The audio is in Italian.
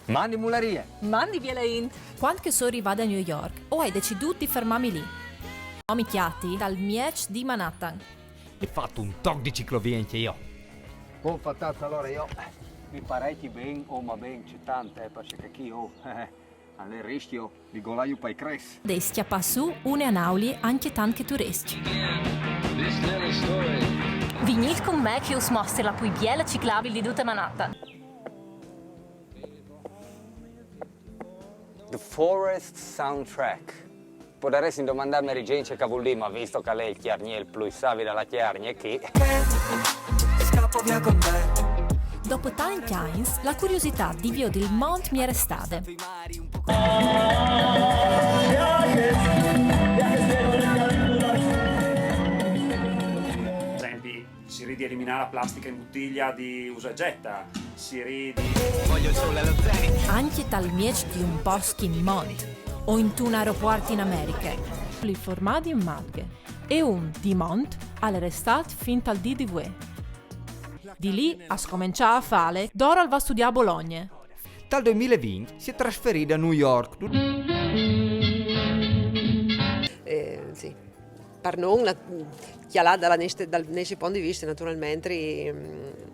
Mandi mularie. Mandi via in. Quando che sono arrivata a New York, ho deciduto di fermarmi lì. Ho iniziato dal Miec di Manhattan. Hai fatto un toc di ciclovia anche io. Buon fattazzo, allora io mi parecchi ben, ma ben c'è tante, perché chi alle rischio di golaio poi cresce. Dei schiappa su une anauli anche tanti turisti. Venite con me che us mostri la più bella ciclabile di tutta Manhattan. The Forest Soundtrack. Potresti domandarmi a gente che vuol dire, ma visto che lei è il chiarnier più savile dalla chiarnia che... Scappo via con te. Dopo tanti anni, la curiosità di via del Mont mi era stata. Si ride di eliminare la plastica in bottiglia di usa e getta, si ride... Voglio il sole allo zenith. Anche dal Miec di un bosco in Mont, o in un aeroporto in America, li formati in Malghe, e un di Mont all'estate fin al dì di Vue. Di lì a scominciare a fare, Dora va a studiare a Bologna. Dal 2020 si è trasferita a New York. Sì. Per non, chi ha là dal nostro punto di vista naturalmente